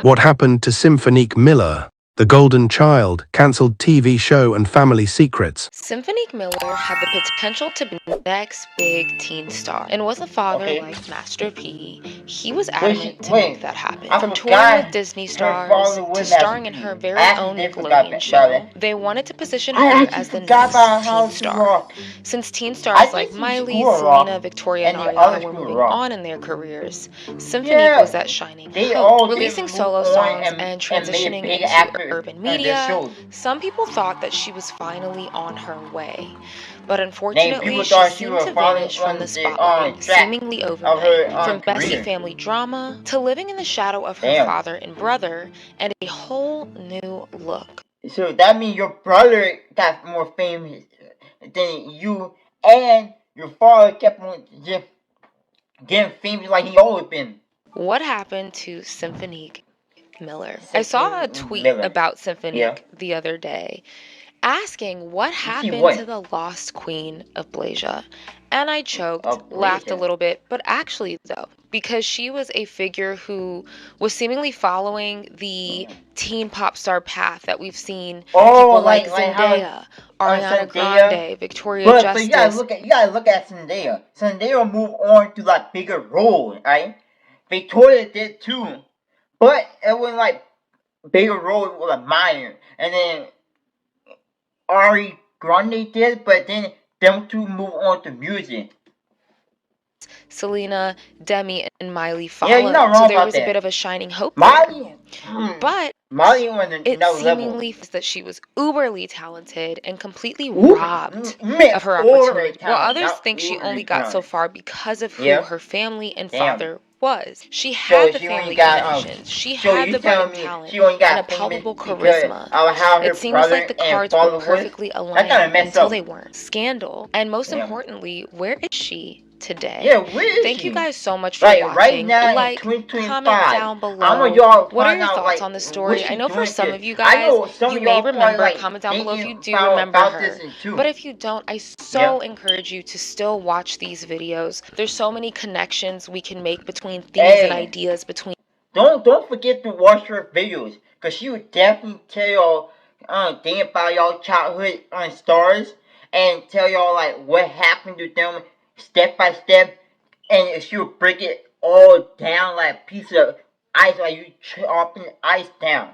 What happened to Cymphonique Miller, the golden child, cancelled TV show and family secrets? Cymphonique Miller had the potential to be the next big teen star, and with a father like Master P, he was adamant to make that happen. From touring with Disney stars to starring in her very own Nickelodeon show, they wanted to position her as the next teen star. Since teen stars like Miley, Selena, Victoria, and Ariana were moving on in their careers, Cymphonique was that shining hope, releasing solo songs and transitioning into urban media. Some people thought that she was finally on her way, but unfortunately she seemed to vanish from the spotlight, seemingly overnight. From Bessie family drama to living in the shadow of her father and brother and a whole new look. So that means your brother got more famous than you, and your father kept on just getting famous like he always been. What happened to Cymphonique Miller? I saw a tweet about Cymphonique the other day asking what happened to the lost queen of Blazia. And I choked, laughed a little bit, but actually though, because she was a figure who was seemingly following the teen pop star path that we've seen people like Zendaya, Ariana Grande, Victoria Justice. But you gotta look at Zendaya. Zendaya moved on to like bigger roles, right? Victoria did too, but it was like bigger roles with a minor, and then Ari Grande did, but then them two move on to music. Selena, Demi, and Miley followed, so there was a bit of a shining hope there. But it seemingly was that she was uberly talented and completely robbed of her opportunity, while others think she only got so far because of who her family and father was. She had the family connections, she had the budding talent, and a palpable charisma. It seems like the cards were perfectly aligned until they weren't. Scandal. And most importantly, where is she today? Thank you guys so much for watching. Comment down below. What are your thoughts on this story? I know for some of you guys, you may remember. Comment down below if you do remember her. But if you don't, I so encourage you to still watch these videos. There's so many connections we can make between themes and ideas between. Don't forget to watch her videos, cause she would definitely tell y'all thing about y'all childhood stars and tell y'all like what happened to them step by step, and she would break it all down like a piece of ice, like you chopping ice down.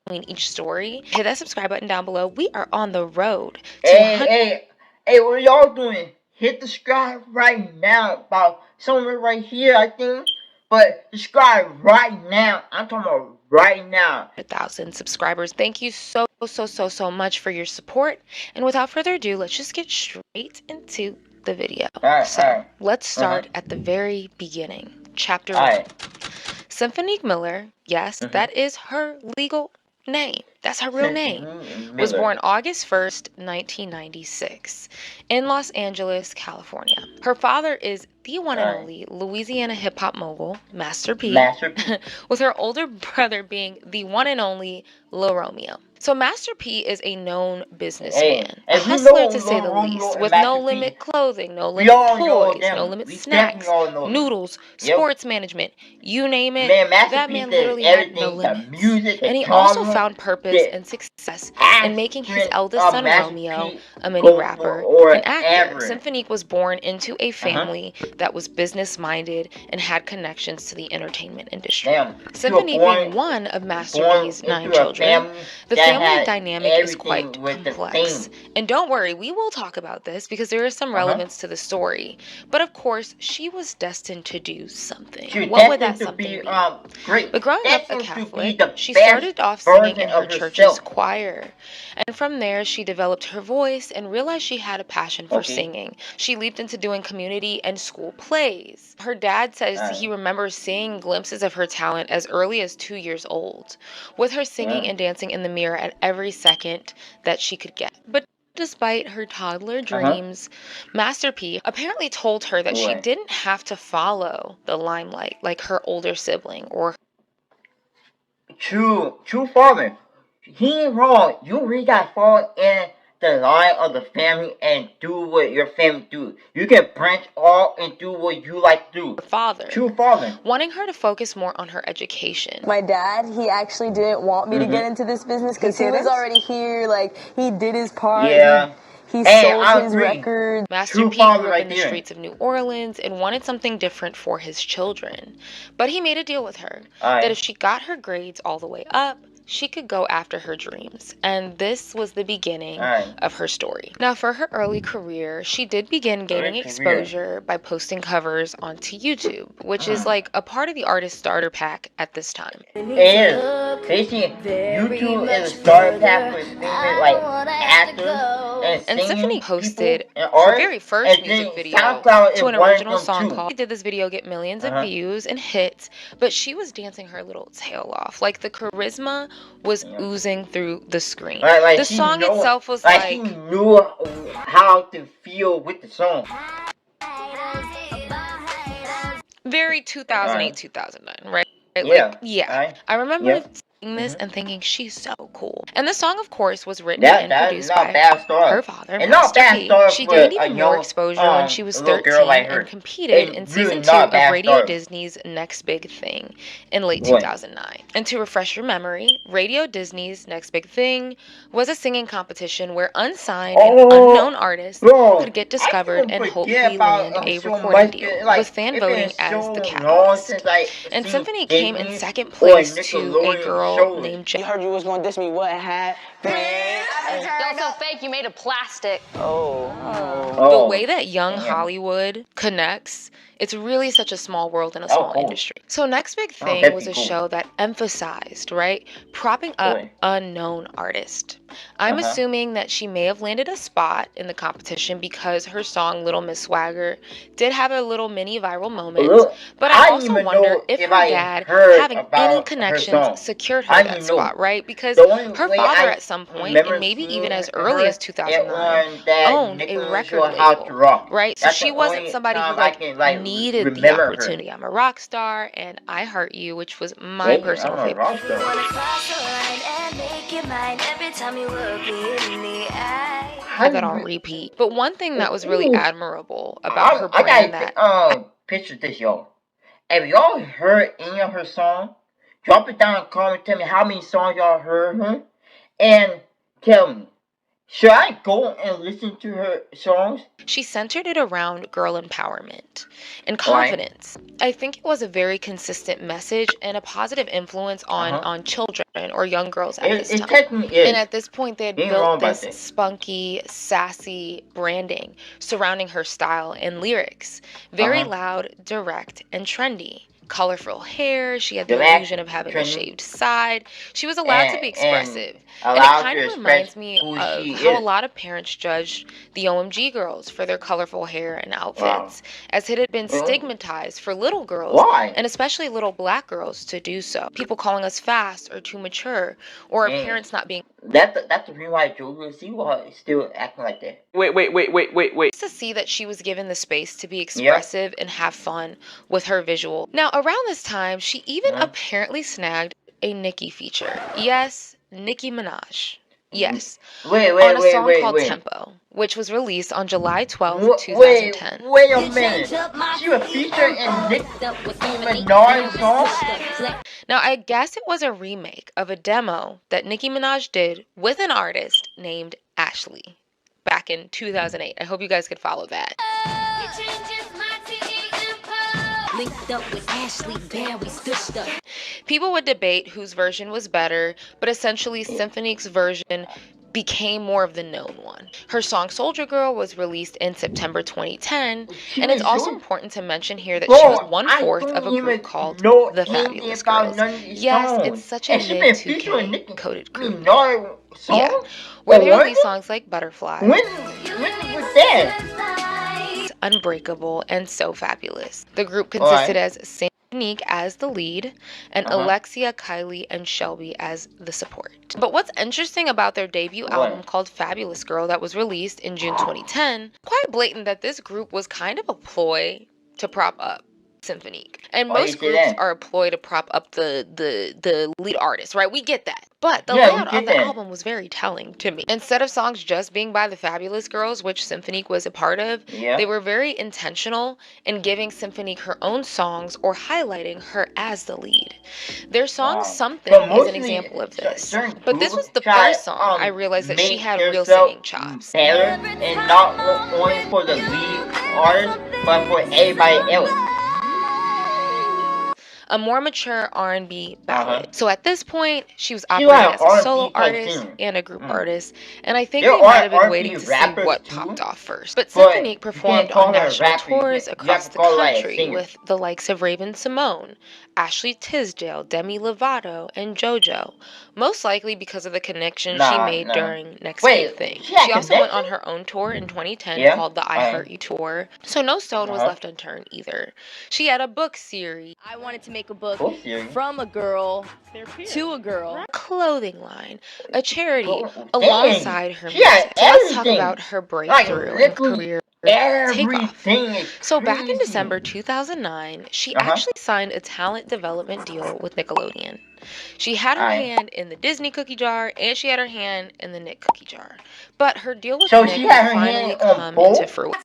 Between each story, hit that subscribe button down below. We are on the road to hey, what y'all doing? Hit the subscribe right now, about somewhere right here, I think. But subscribe right now. I'm talking about right now. 1,000 subscribers. Thank you so much for your support. And without further ado, let's just get straight into the video. Let's start at the very beginning. Chapter 1. Cymphonique Miller, yes, that is her legal name. That's her real name. Was born August 1st, 1996 in Los Angeles, California. Her father is the one and only Louisiana hip-hop mogul, Master P, with her older brother being the one and only Lil Romeo. So Master P is a known businessman, a hustler to say the least, with no limit clothing, no limit toys, no limit snacks, noodles, sports management, you name it, that man literally had no limits. And he also found purpose and success in making his eldest son Romeo a mini rapper and actor. Cymphonique was born into a family that was business-minded and had connections to the entertainment industry. Cymphonique being one of Master P's 9 children, the family dynamic is quite complex. And don't worry, we will talk about this because there is some relevance to the story. But of course, she was destined to do something. What would that something be? But growing up a Catholic, she started off singing in her church's choir. And from there, she developed her voice and realized she had a passion for singing. She leaped into doing community and school plays. Her dad says he remembers seeing glimpses of her talent as early as 2 years old, with her singing and dancing in the mirror at every second that she could get. But despite her toddler dreams, Master P apparently told her that she didn't have to follow the limelight like her older sibling or True father. He ain't wrong. You really got to fall in the line of the family and do what your family do. You can branch off and do what you like to do. Her father. True father. Wanting her to focus more on her education. My dad, he actually didn't want me to get into this business because he was already here. Like, he did his part. Yeah. He Hey, sold I his agree. records. Master True P father grew up right in the there. streets of New Orleans and wanted something different for his children. But he made a deal with her that if she got her grades all the way up, she could go after her dreams. And this was the beginning of her story. Now, for her early career, she did begin gaining exposure by posting covers onto YouTube, which is like a part of the artist's starter pack at this time. It is. Basically, YouTube is a starter pack for favorite like actors And singing Cymphonique posted people and her artists, very first and music then video SoundCloud to an is one of original them song too. called. Did this video get millions of views and hits, but she was dancing her little tail off. Like, the charisma was oozing through the screen. Like The she song know, itself was like she knew how to feel with the song. very 2008, 2009, right? Yeah. I remember Yeah. seeing this and thinking she's so cool. And the song, of course, was written That and is produced not by bad story. her father, And not Master bad P. story She for gained a even more young, exposure when she was little 13 girl like her. and competed in It's season really 2 not a of bad Radio story. Disney's Next Big Thing in late Boy. 2009. And to refresh your memory, Radio Disney's Next Big Thing was a singing competition where unsigned and unknown artists could get discovered and hopefully land a recording deal, with fan voting as the catalyst. And Cymphonique came in second place to a girl named You heard you was gonna diss me. What happened? Y'all so fake, you made of plastic. The way that young Hollywood connects, it's really such a small world in a small industry. So Next Big Thing was a show that emphasized, right, propping up unknown artists. I'm assuming that she may have landed a spot in the competition because her song Little Miss Swagger did have a little mini viral moment, but I also wonder if her dad, having any connections, secured her that spot, right? Because her father at some point, and maybe even as early as 2009, owned a record label, right? So she wasn't somebody who needed the opportunity. I'm a rock star and I Heart You, which was my personal favorite. Have that on repeat. But one thing that was really admirable about her brand picture this, y'all. Have y'all heard any of her songs? Drop it down in the comments. Tell me how many songs y'all heard her, and tell me, should I go and listen to her songs? She centered it around girl empowerment and confidence. I think it was a very consistent message and a positive influence on children or young girls at this time. Technically is. And at this point, they had built this spunky, sassy branding surrounding her style and lyrics. Very loud, direct, and trendy. Colorful hair, she had the illusion of having a shaved side. She was allowed to be expressive. And it kind of reminds me of how a lot of parents judged the OMG girls for their colorful hair and outfits, as it had been stigmatized for little girls, and especially little black girls, to do so. People calling us fast or too mature, or our parents not being... That's the reason why Julia Seawall is still acting like that. Wait. To see that she was given the space to be expressive and have fun with her visual. Now, around this time, she even apparently snagged a Nicki feature. Yes, Nicki Minaj. Yes. On a song called Tempo, which was released on July 12, 2010. Wait a minute. She was featured in Nicki Minaj's song? Now, I guess it was a remake of a demo that Nicki Minaj did with an artist named Ashley back in 2008. I hope you guys could follow that. People would debate whose version was better, but essentially Cymphonique's version became more of the known one. Her song Soldier Girl was released in September 2010, and it's also important to mention here that she was 1/4 of a group called The Fabulous Girls. Yes, it's such a mid-2K coded group. Yeah, where they released songs like Butterfly, When was that? Unbreakable, and So Fabulous. The group consisted as Cymphonique as the lead, and Alexia, Kylie, and Shelby as the support. But what's interesting about their debut album called Fabulous Girl that was released in June 2010, quite blatant that this group was kind of a ploy to prop up Cymphonique. And most groups are a ploy to prop up the lead artist, right? We get that. But the Yeah, we layout did of the that. album was very telling to me. Instead of songs just being by the Fabulous Girls, which Cymphonique was a part of, Yeah. they were very intentional in giving Cymphonique her own songs or highlighting her as the lead. Their song Wow. Something But is an mostly, example of this. certain But this people was the try first song I realized that she make had real yourself singing chops. better, and not only for the lead artist, but for everybody else. A more mature R&B ballad. So at this point, she was She was operating an as a R&B solo type artist singer. and a group artist, and I think There they might are have been R&B waiting to see rappers what too, popped off first. But but Cymphonique you performed can't call on her a national rapper. tours You have across to the call her like a country singer. with the likes of Raven Simone, Ashley Tisdale, Demi Lovato, and JoJo, most likely because of the connection she made during Next Big Thing. She also went on her own tour in 2010 called the I Heart You Tour, so no stone was left unturned either. She had a book series. I wanted to make a book from a girl to a girl. Clothing line, a charity, Dang. alongside her She had music. So let's talk everything. about her Like breakthrough and literally career takeoff. everything is So back in crazy. December 2009, she actually signed a talent development deal with Nickelodeon. She had her hand in the Disney cookie jar, and she had her hand in the Nick cookie jar. But her deal with So Nick she would had her finally hand on come into both? fruition.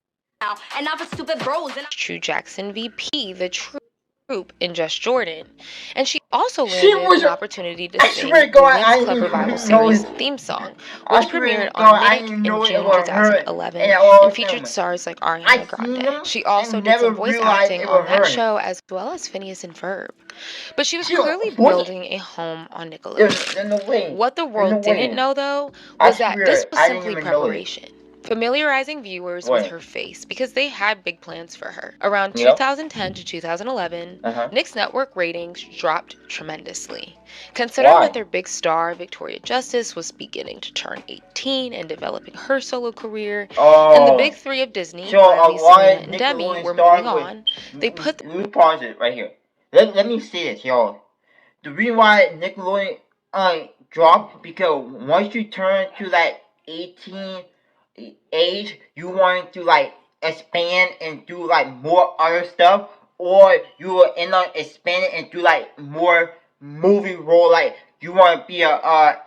And not for stupid bros. True Jackson VP, the Troop in Just Jordan. And she also She landed was an a- opportunity to I sing swear to the God, Winx I Club didn't Revival even know series it. theme song, I which swear to premiered God, on I Nick didn't in know it June was her 2011 and all and of featured them. stars like I Ariana seen Grande. them She also and did never some voice realized acting it on was that her. show as well as Phineas and Ferb. But she was She clearly was- building a home on There's Nickelodeon. no way. What the There's world no way. didn't know, though, I was that this swear, was I didn't simply even know it. preparation. Familiarizing viewers with What? her face because they had big plans for her. Around Yep. 2010 to 2011, Uh-huh. Nick's network ratings dropped tremendously. Considering Why? that their big star, Victoria Justice, was beginning to turn 18 and developing her solo career, and the big three of Disney, So Miley, a lot Serena, of and Demi, Nickelodeon were stars moving on, they put Let me pause it right here. Let me say this, y'all. The reason why Nickelodeon dropped because once you turn to like 18 age, you want to like expand and do like more other stuff, or you will end up expanding and do like more movie role. Like you want to be a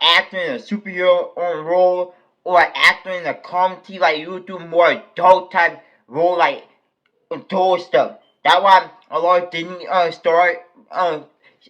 actor in a superhero role, or an actor in a comedy. Like you do more adult type role, like adult stuff. That's why a lot of Disney start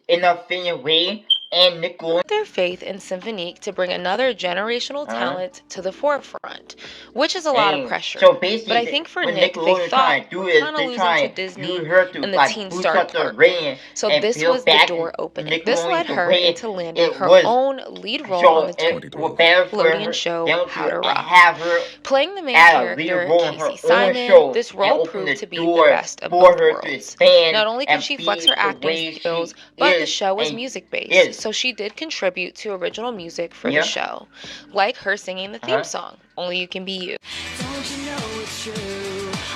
in a fitting way, and Nickelodeon. their faith in Symphonique to bring another generational talent to the forefront, which is a lot of pressure. So basically, but I think for what Nick, they Nickelodeon thought trying to do we're is kind of they losing try to Disney use her to and the like teen boost star up the department. rating, So and this build was the back door opening. Nickelodeon This led the her way into landing it her was. own lead role So on the it was better for Nickelodeon her show them How to Rock. have her Playing the main as a lead character, role in her Casey own Simon, show, this and role open proved the to be the door best of for both her to worlds. expand Not only could and she be flex her the acting way skills, she but the is show was and music-based, is. so she did contribute to original music for the Yeah. show, like her singing the theme song, Only You Can Be You. Don't you know it's true?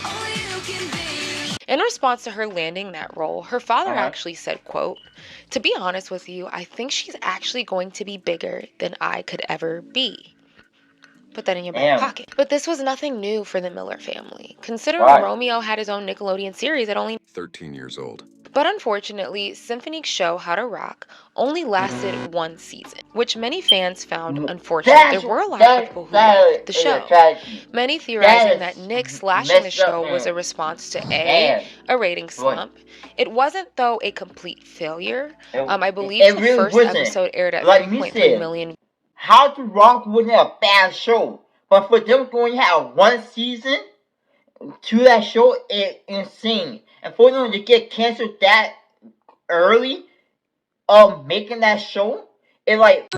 Only you can be. In response to her landing that role, her father actually said, quote, "To be honest with you, I think she's actually going to be bigger than I could ever be." Put that in your back pocket. But this was nothing new for the Miller family, considering Romeo had his own Nickelodeon series at only 13 years old. But unfortunately, Symphonique's show How to Rock only lasted one season, which many fans found unfortunate. There were a lot of people who liked the show. Many theorizing that Nick slashing the show was a response to a rating slump. It wasn't, though, a complete failure. I believe the really first wasn't. episode aired at Like me 3.3 said, million. How to Rock wasn't a bad show, but for them going to have one season to that show is insane. And for them to get canceled that early, making that show, it like.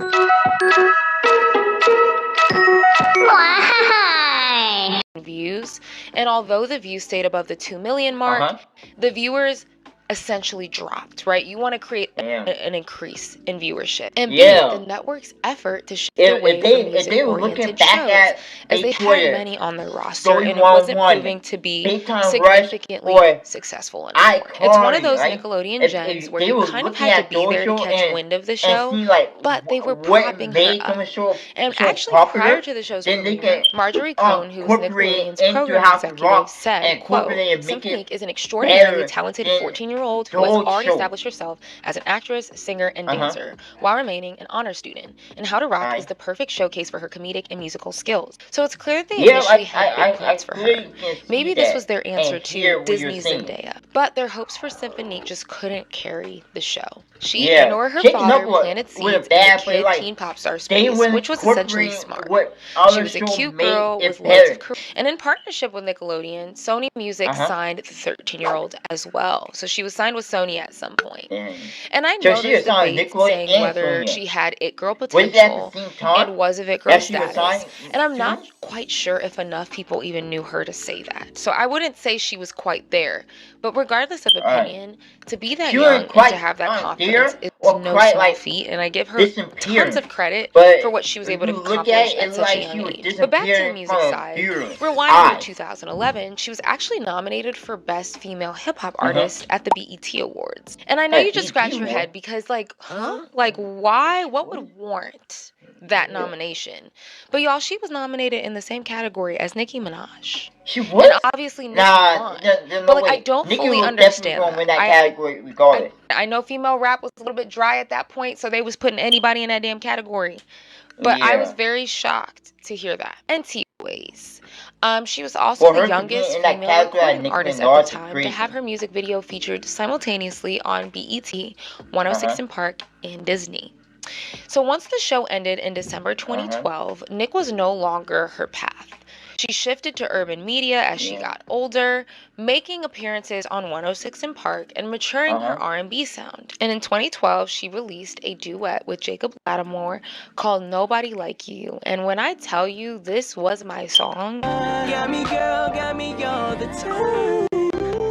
Views, and although the views stayed above the 2 million mark, the viewers essentially dropped, right? You want to create an increase in viewership. And B, the network's effort to shift away from music-oriented shows, as they had many on their roster, and it wasn't proving to be significantly successful anymore. It's one of those Nickelodeon gems where you kind of had to be there to catch wind of the show, but they were propping her up. And actually, prior to the show's premiere, Marjorie Cohn, who was Nickelodeon's program executive, said, quote, "Symphonique is an extraordinarily talented 14-year-old 17-year-old who has already established herself as an actress, singer, and dancer, while remaining an honor student. And How to Rock is the perfect showcase for her comedic and musical skills. So it's clear they initially had big plans for her. Maybe this was their answer to Disney's Zendaya. But their hopes for Cymphonique just couldn't carry the show. She and or her father planted seeds in the kid-teen pop star space, which was essentially smart. She was a cute girl with loads of charisma. And in partnership with Nickelodeon, Sony Music signed the 13-year-old as well. So she was signed with Sony at some point. And I know there's debate saying whether she had it girl potential and was of it girl status. And I'm not quite sure if enough people even knew her to say that. So I wouldn't say she was quite there. But regardless of opinion, to be that young and to have that confidence is no small feat, and I give her tons of credit for what she was able to accomplish at such a young age. But back to the music side, rewinding to 2011, she was actually nominated for Best Female Hip Hop Artist at the BET Awards. And I know you just scratched your head because, like, huh? Like, why? What would warrant that nomination? But y'all, she was nominated in the same category as Nicki Minaj. She was? And obviously Nicki won. But like, I don't fully understand that. I know female rap was a little bit dry at that point, so they was putting anybody in that damn category. But I was very shocked to hear that. Anyways, she was also the youngest female recording artist at the time to have her music video featured simultaneously on BET, 106 in Park, and Disney. So once the show ended in December 2012, Nick was no longer her path. She shifted to urban media as she got older, making appearances on 106 in Park and maturing her R&B sound. And in 2012, she released a duet with Jacob Lattimore called Nobody Like You. And when I tell you this was my song, Got me girl, got me all the time.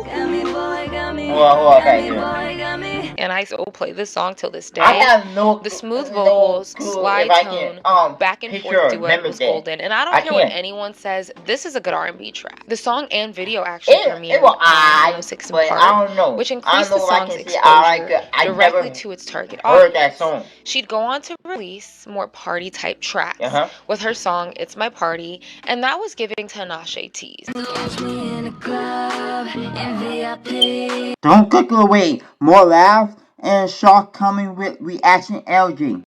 Got me boy, got me. And I still play this song till this day. I have no The smooth vocals, slide tone, back and forth duet was golden. And I don't care what anyone says, this is a good R&B track. The song and video actually premiered on 106 in Park, which increased the song's exposure directly to its target audience. She'd go on to release more party-type tracks with her song It's My Party, and that was giving Tinashe tease. Catch me in a club in VIP. Don't click away. More laughs and shock coming with Reaction LG.